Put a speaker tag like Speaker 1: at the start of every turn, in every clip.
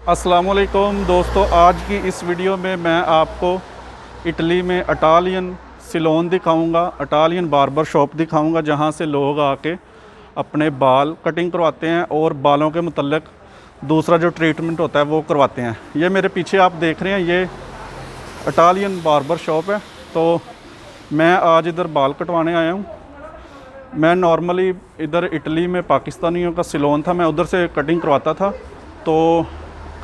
Speaker 1: अस्सलामुअलैकुम दोस्तों, आज की इस वीडियो में मैं आपको इटली में इटालियन सिलोन दिखाऊंगा, इटालियन बार्बर शॉप दिखाऊंगा जहां से लोग आके अपने बाल कटिंग करवाते हैं और बालों के मुतल्लिक दूसरा जो ट्रीटमेंट होता है वो करवाते हैं। ये मेरे पीछे आप देख रहे हैं, ये इटालियन बार्बर शॉप है। तो मैं आज इधर बाल कटवाने आया हूँ। मैं नॉर्मली इधर इटली में पाकिस्तानियों का सिलोन था, मैं उधर से कटिंग करवाता था। तो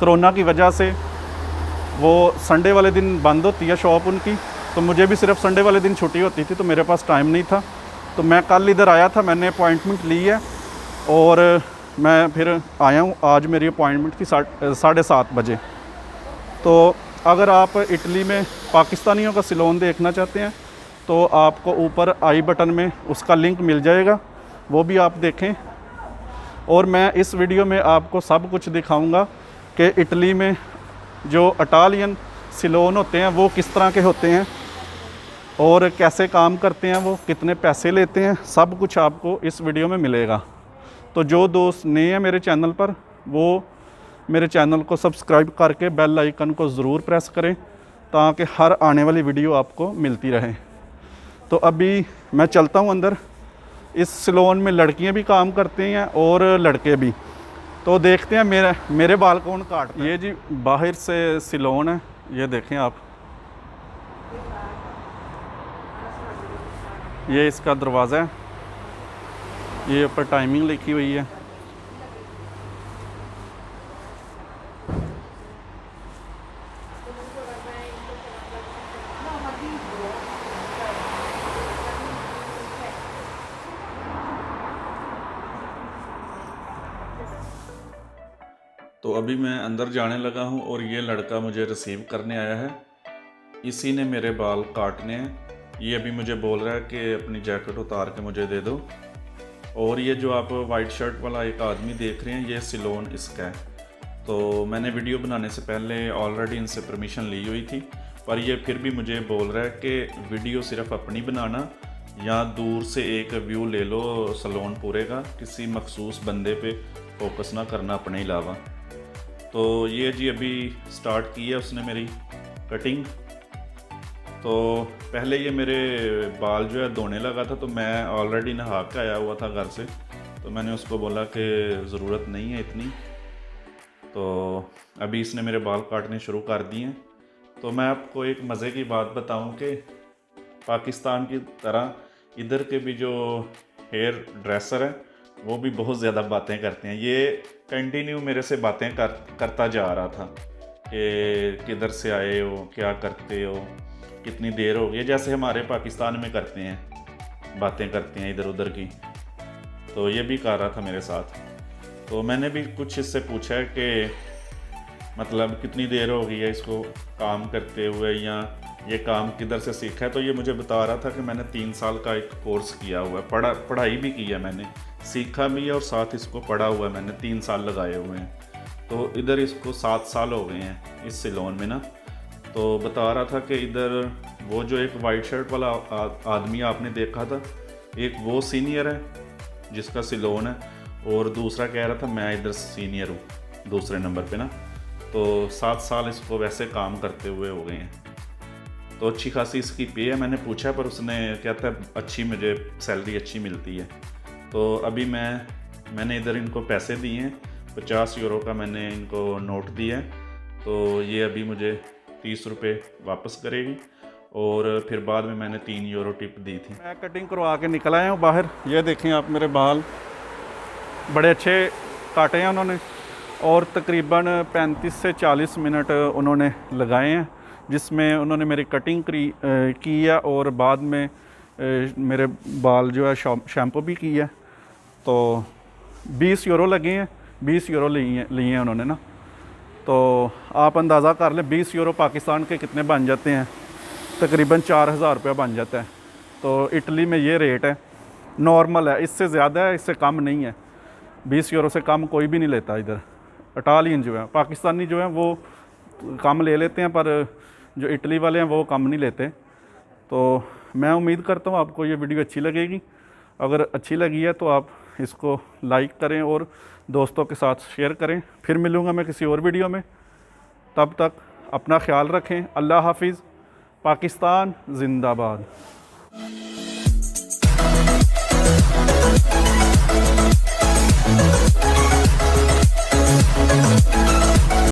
Speaker 1: कोरोना की वजह से वो संडे वाले दिन बंद होती है शॉप उनकी, तो मुझे भी सिर्फ संडे वाले दिन छुट्टी होती थी, तो मेरे पास टाइम नहीं था। तो मैं कल इधर आया था, मैंने अपॉइंटमेंट ली है और मैं फिर आया हूँ। आज मेरी अपॉइंटमेंट थी 7:30 बजे। तो अगर आप इटली में पाकिस्तानियों का सिलोन देखना चाहते हैं तो आपको ऊपर आई बटन में उसका लिंक मिल जाएगा, वो भी आप देखें। और मैं इस वीडियो में आपको सब कुछ दिखाऊंगा कि इटली में जो इटालियन सिलोन होते हैं वो किस तरह के होते हैं और कैसे काम करते हैं, वो कितने पैसे लेते हैं, सब कुछ आपको इस वीडियो में मिलेगा। तो जो दोस्त नए हैं मेरे चैनल पर, वो मेरे चैनल को सब्सक्राइब करके बेल आइकन को ज़रूर प्रेस करें ताकि हर आने वाली वीडियो आपको मिलती रहे। तो अभी मैं चलता हूँ अंदर। इस सिलोन में लड़कियाँ भी काम करते हैं और लड़के भी। तो देखते हैं मेरे बाल कौन काटता है। ये जी बाहर से सिलोन है, ये देखें आप, ये इसका दरवाज़ा है, ये ऊपर टाइमिंग लिखी हुई है। तो अभी मैं अंदर जाने लगा हूँ और ये लड़का मुझे रिसीव करने आया है। इसी ने मेरे बाल काटने हैं। ये अभी मुझे बोल रहा है कि अपनी जैकेट उतार के मुझे दे दो। और ये जो आप वाइट शर्ट वाला एक आदमी देख रहे हैं, ये सिलोन इसका है। तो मैंने वीडियो बनाने से पहले ऑलरेडी इनसे परमिशन ली हुई थी, पर ये फिर भी मुझे बोल रहा है कि वीडियो सिर्फ अपनी बनाना या दूर से एक व्यू ले लो सलोन पूरे का, किसी मखसूस बंदे पे फोकस ना करना अपने अलावा। तो ये जी अभी स्टार्ट की है उसने मेरी कटिंग। तो पहले ये मेरे बाल जो है धोने लगा था, तो मैं ऑलरेडी नहा के आया हुआ था घर से, तो मैंने उसको बोला कि ज़रूरत नहीं है इतनी। तो अभी इसने मेरे बाल काटने शुरू कर दिए हैं। तो मैं आपको एक मज़े की बात बताऊं कि पाकिस्तान की तरह इधर के भी जो हेयर ड्रेसर है वो भी बहुत ज़्यादा बातें करते हैं। ये कंटिन्यू मेरे से बातें करता जा रहा था कि किधर से आए हो, क्या करते हो, कितनी देर हो गई, जैसे हमारे पाकिस्तान में करते हैं, बातें करते हैं इधर उधर की। तो ये भी कर रहा था मेरे साथ। तो मैंने भी कुछ इससे पूछा है कि मतलब कितनी देर हो गई है इसको काम करते हुए, या ये काम किधर से सीखा है। तो ये मुझे बता रहा था कि मैंने 3 साल का एक कोर्स किया हुआ है, पढ़ाई भी की है मैंने, सीखा भी है और साथ इसको पढ़ा हुआ है मैंने, 3 साल लगाए हुए हैं। तो इधर इसको 7 साल हो गए हैं इस सिलोन में ना। तो बता रहा था कि इधर वो जो एक वाइट शर्ट वाला आदमी आपने देखा था, एक वो सीनियर है जिसका सिलोन है, और दूसरा कह रहा था मैं इधर सीनियर हूँ दूसरे नंबर पे ना। तो 7 साल इसको वैसे काम करते हुए हो गए हैं। तो अच्छी खासी इसकी पे है। मैंने पूछा पर उसने कहता है अच्छी, मुझे सैलरी अच्छी मिलती है। तो अभी मैंने इधर इनको पैसे दिए हैं, 50 यूरो का मैंने इनको नोट दिया है। तो ये अभी मुझे 30 रुपये वापस करेगी और फिर बाद में मैंने 3 यूरो टिप दी थी। मैं कटिंग करवा के निकल आया हूँ बाहर। ये देखें आप, मेरे बाल बड़े अच्छे काटे हैं उन्होंने और तकरीबन 35 से 40 मिनट उन्होंने लगाए हैं, जिसमें उन्होंने मेरी कटिंग की है और बाद में मेरे बाल जो है शैम्पू भी की है। तो 20 यूरो लगे हैं, 20 यूरो लिए हैं उन्होंने ना। तो आप अंदाज़ा कर लें 20 यूरो पाकिस्तान के कितने बन जाते हैं, तकरीबन 4000 रुपया बन जाता है। तो इटली में ये रेट है, नॉर्मल है, इससे ज़्यादा है, इससे कम नहीं है। 20 यूरो से कम कोई भी नहीं लेता इधर। इटालियन जो है, पाकिस्तानी जो है वो कम ले लेते हैं, पर जो इटली वाले हैं वो कम नहीं लेते। तो मैं उम्मीद करता हूँ आपको ये वीडियो अच्छी लगेगी। अगर अच्छी लगी है तो आप
Speaker 2: इसको लाइक करें और दोस्तों के साथ शेयर करें। फिर मिलूँगा मैं किसी और वीडियो में, तब तक अपना ख्याल रखें। अल्लाह हाफिज़। पाकिस्तान ज़िंदाबाद।